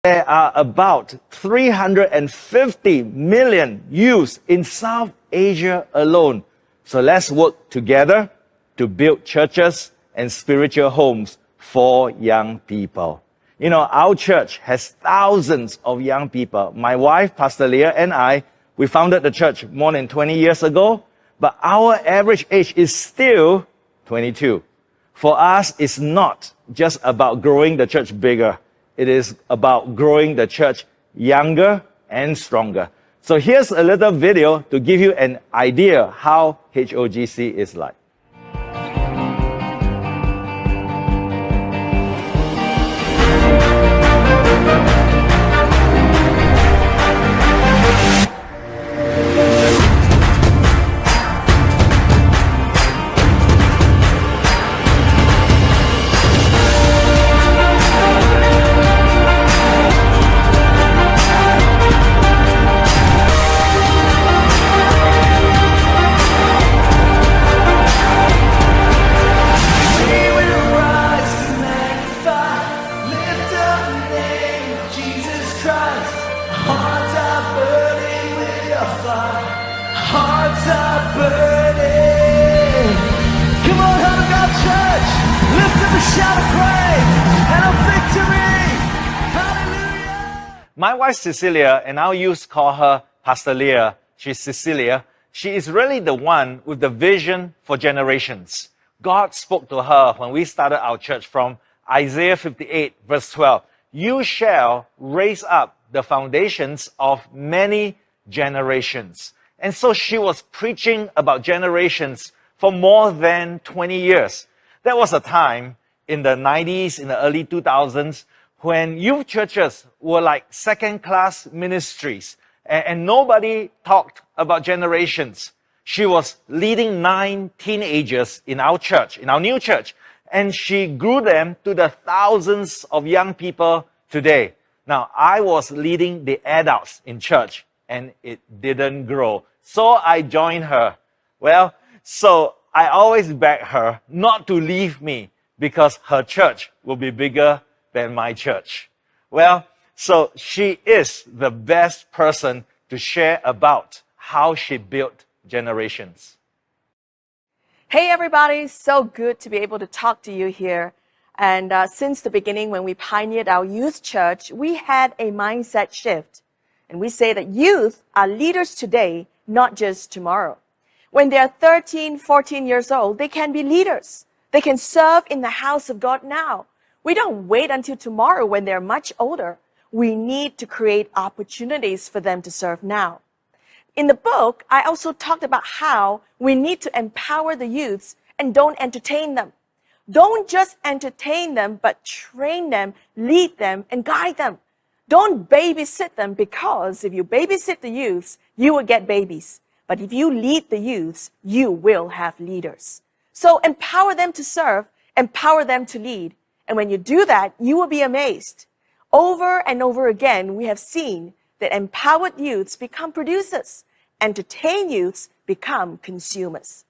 There are about 350 million youths in South Asia alone. So let's work together to build churches and spiritual homes for young people. You know, our church has thousands of young people. My wife, Pastor Leah, and I, we founded the church more than 20 years ago, but our average age is still 22. For us, it's not just about growing the church bigger. It is about growing the church younger and stronger. So here's a little video to give you an idea how HOGC is like. My wife Cecilia, and our youth call her Pastor Leah. She's Cecilia. She is really the one with the vision for generations. God spoke to her when we started our church from Isaiah 58 verse 12. You shall raise up the foundations of many generations. And so she was preaching about generations for more than 20 years. There was a time in the 90s, in the early 2000s, when youth churches were like second-class ministries and nobody talked about generations. She was leading 9 teenagers in our church, in our new church, and she grew them to the thousands of young people today. Now, I was leading the adults in church and it didn't grow. So I joined her. Well, so I always beg her not to leave me because her church will be bigger than my church. Well, so she is the best person to share about how she built generations. Hey everybody, so good to be able to talk to you here. And since the beginning when we pioneered our youth church, we had a mindset shift. And we say that youth are leaders today, not just tomorrow. When they're 13, 14 years old, they can be leaders. They can serve in the house of God now. We don't wait until tomorrow when they're much older. We need to create opportunities for them to serve now. In the book, I also talked about how we need to empower the youths and don't entertain them. Don't just entertain them, but train them, lead them, and guide them. Don't babysit them, because if you babysit the youths, you will get babies. But if you lead the youths, you will have leaders. So empower them to serve, empower them to lead. And when you do that, you will be amazed. Over and over again, we have seen that empowered youths become producers, entertained youths become consumers.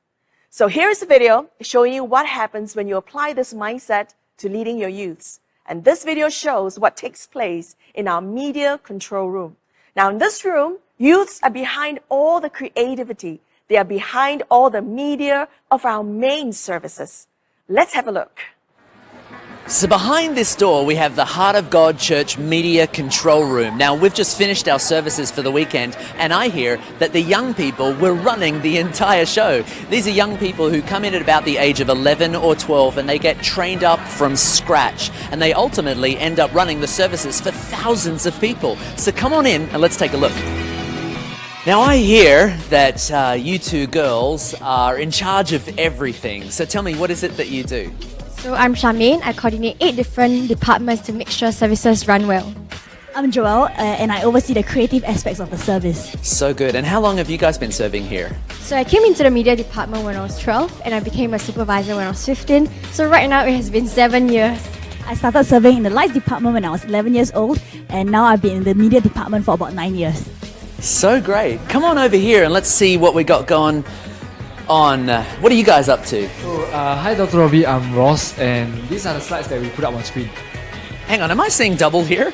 So here's a video showing you what happens when you apply this mindset to leading your youths. And this video shows what takes place in our media control room. Now in this room, youths are behind all the creativity. They are behind all the media of our main services. Let's have a look. So behind this door, we have the Heart of God Church Media Control Room. Now, we've just finished our services for the weekend, and I hear that the young people were running the entire show. These are young people who come in at about the age of 11 or 12, and they get trained up from scratch, and they ultimately end up running the services for thousands of people. So come on in, and let's take a look. Now, I hear that you two girls are in charge of everything. So tell me, what is it that you do? So I'm Charmaine. I coordinate 8 different departments to make sure services run well. I'm Joelle, and I oversee the creative aspects of the service. So good. And how long have you guys been serving here? So I came into the media department when I was 12 and I became a supervisor when I was 15. So right now it has been 7 years. I started serving in the lights department when I was 11 years old, and now I've been in the media department for about 9 years. So great. Come on over here and let's see what we got going on. What are you guys up to? Hi Dr. Robbie, I'm Ross, and these are the slides that we put up on screen. Hang on, am I seeing double here?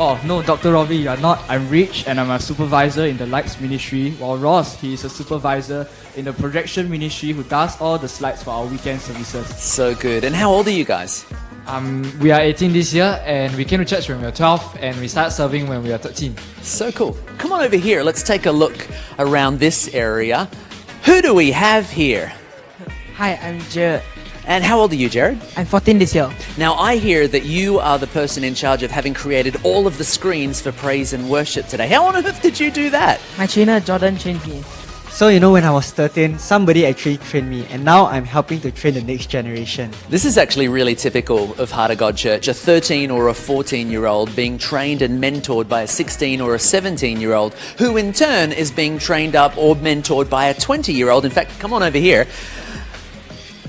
Oh, no, Dr. Robbie, you are not. I'm Rich, and I'm a supervisor in the Lights Ministry, while Ross, he is a supervisor in the Projection Ministry who does all the slides for our weekend services. So good. And how old are you guys? We are 18 this year, and we came to church when we were 12, and we started serving when we were 13. So cool. Come on over here. Let's take a look around this area. Who do we have here? Hi, I'm Jared. And how old are you, Jared? I'm 14 this year. Now, I hear that you are the person in charge of having created all of the screens for praise and worship today. How on earth did you do that? My trainer, Jordan, trained me. So, when I was 13, somebody actually trained me, and now I'm helping to train the next generation. This is actually really typical of Heart of God Church, a 13 or a 14-year-old being trained and mentored by a 16 or a 17-year-old, who in turn is being trained up or mentored by a 20-year-old. In fact, come on over here.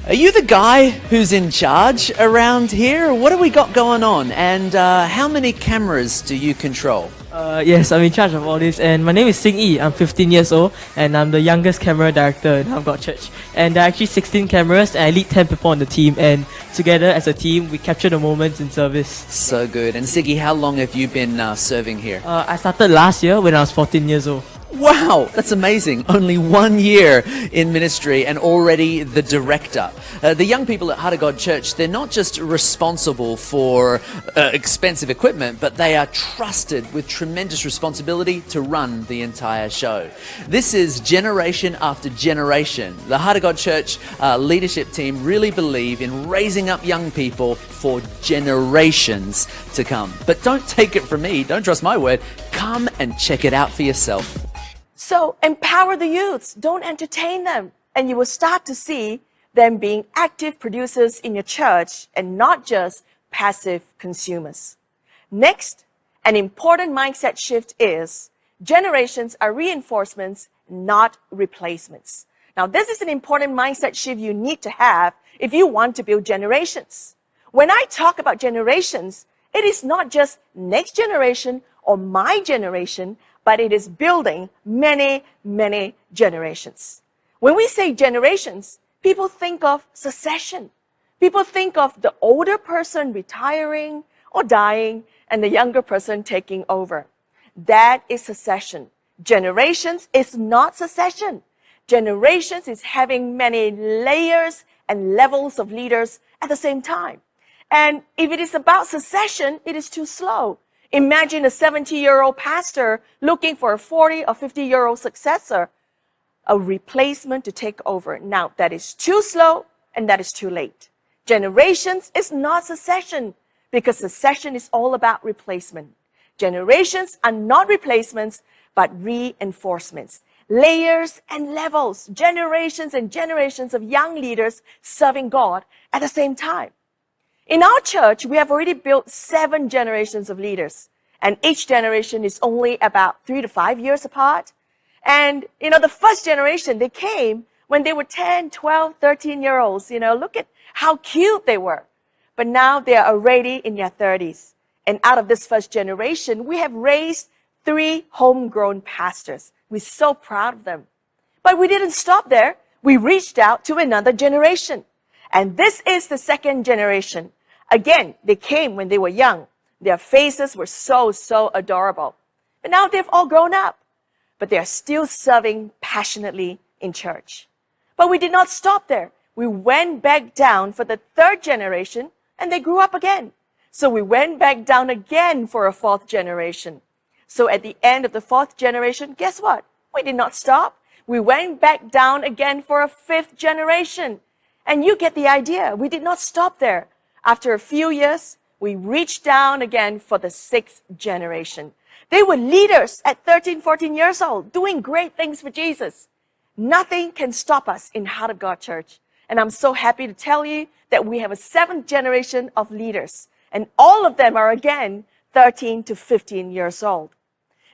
Are you the guy who's in charge around here? What have we got going on? And how many cameras do you control? Yes, I'm in charge of all this. And my name is Sing Yi. I'm 15 years old, and I'm the youngest camera director in Heart of God Church. And there are actually 16 cameras, and I lead 10 people on the team. And together as a team, we capture the moments in service. So good. And Siggy, how long have you been serving here? I started last year when I was 14 years old. Wow, that's amazing. Only 1 year in ministry and already the director. The young people at Heart of God Church, they're not just responsible for expensive equipment, but they are trusted with tremendous responsibility to run the entire show. This is generation after generation. The Heart of God Church leadership team really believe in raising up young people for generations to come. But don't take it from me, don't trust my word. Come and check it out for yourself. So empower the youths. Don't entertain them. And you will start to see them being active producers in your church and not just passive consumers. Next, an important mindset shift is generations are reinforcements, not replacements. Now, this is an important mindset shift you need to have if you want to build generations. When I talk about generations, it is not just next generation or my generation, but it is building many, many generations. When we say generations, people think of succession. People think of the older person retiring or dying and the younger person taking over. That is succession. Generations is not succession. Generations is having many layers and levels of leaders at the same time. And if it is about succession, it is too slow. Imagine a 70-year-old pastor looking for a 40 or 50-year-old successor, a replacement to take over. Now, that is too slow and that is too late. Generations is not succession because succession is all about replacement. Generations are not replacements, but reinforcements. Layers and levels, generations and generations of young leaders serving God at the same time. In our church, we have already built 7 generations of leaders, and each generation is only about 3 to 5 years apart. And, the first generation, they came when they were 10, 12, 13-year-olds. Look at how cute they were. But now they are already in their 30s. And out of this first generation, we have raised 3 homegrown pastors. We're so proud of them. But we didn't stop there. We reached out to another generation. And this is the second generation. Again, they came when they were young. Their faces were so adorable. But now they've all grown up. But they are still serving passionately in church. But we did not stop there. We went back down for the third generation, and they grew up again. So we went back down again for a 4th generation. So at the end of the 4th generation, guess what? We did not stop. We went back down again for a 5th generation. And you get the idea. We did not stop there. After a few years, we reached down again for the 6th generation. They were leaders at 13, 14 years old, doing great things for Jesus. Nothing can stop us in Heart of God Church. And I'm so happy to tell you that we have a 7th generation of leaders. And all of them are, again, 13 to 15 years old.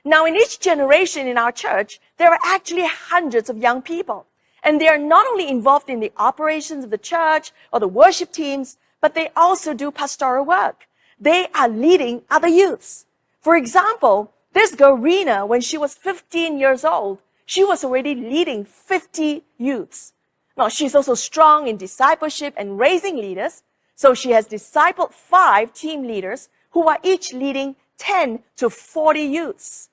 Now, in each generation in our church, there are actually hundreds of young people. And they are not only involved in the operations of the church or the worship teams, but they also do pastoral work. They are leading other youths. For example, this girl, Rena, when she was 15 years old, she was already leading 50 youths. Now, she's also strong in discipleship and raising leaders. So she has discipled 5 team leaders who are each leading 10 to 40 youths.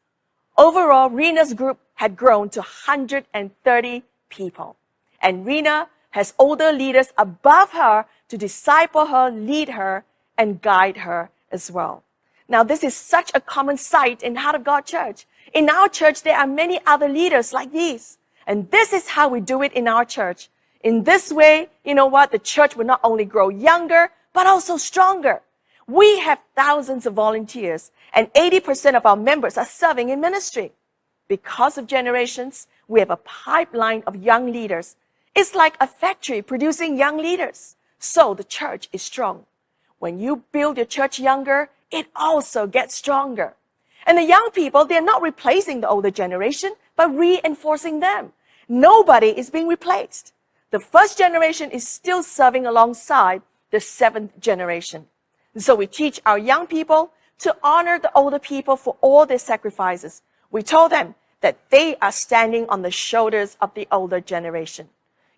Overall, Rena's group had grown to 130 people. And Rena has older leaders above her to disciple her, lead her, and guide her as well. Now, this is such a common sight in Heart of God Church. In our church, there are many other leaders like these. And this is how we do it in our church. In this way, you know what? The church will not only grow younger, but also stronger. We have thousands of volunteers, and 80% of our members are serving in ministry. Because of generations, we have a pipeline of young leaders. It's like a factory producing young leaders. So the church is strong. When you build your church younger, it also gets stronger. And the young people, they're not replacing the older generation, but reinforcing them. Nobody is being replaced. The first generation is still serving alongside the seventh generation. And so we teach our young people to honor the older people for all their sacrifices. We told them that they are standing on the shoulders of the older generation.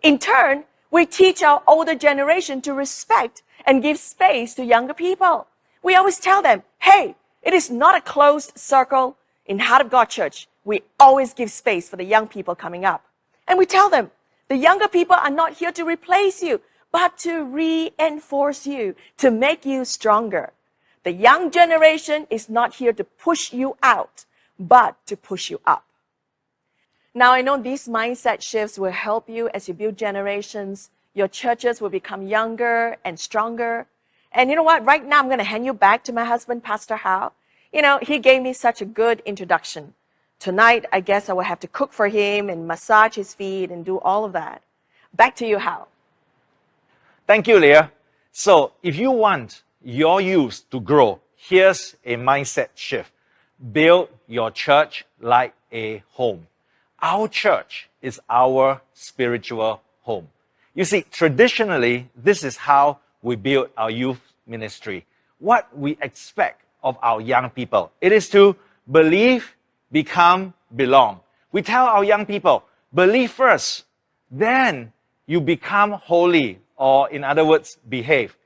In turn, we teach our older generation to respect and give space to younger people. We always tell them, hey, it is not a closed circle. In Heart of God Church, we always give space for the young people coming up. And we tell them, the younger people are not here to replace you, but to reinforce you, to make you stronger. The young generation is not here to push you out, but to push you up. Now, I know these mindset shifts will help you as you build generations. Your churches will become younger and stronger. And you know what? Right now, I'm going to hand you back to my husband, Pastor Hao. You know, he gave me such a good introduction. Tonight, I guess I will have to cook for him and massage his feet and do all of that. Back to you, Hao. Thank you, Leah. So if you want your youth to grow, here's a mindset shift. Build your church like a home. Our church is our spiritual home. You see, traditionally, this is how we build our youth ministry. What we expect of our young people, it is to believe, become, belong. We tell our young people, believe first, then you become holy, or in other words, behave.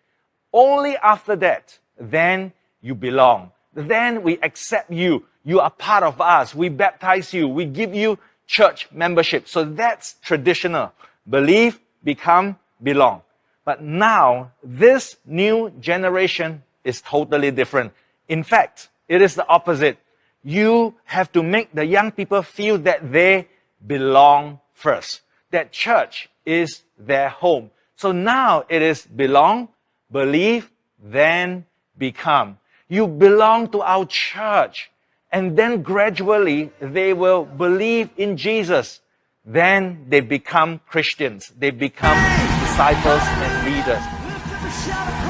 Only after that, then you belong. Then we accept you. You are part of us. We baptize you. We give you church membership. So that's traditional. Believe, become, belong. But now, this new generation is totally different. In fact, it is the opposite. You have to make the young people feel that they belong first. That church is their home. So now it is belong, believe, then become. You belong to our church. And then gradually they will believe in Jesus. Then they become Christians. They become disciples and leaders.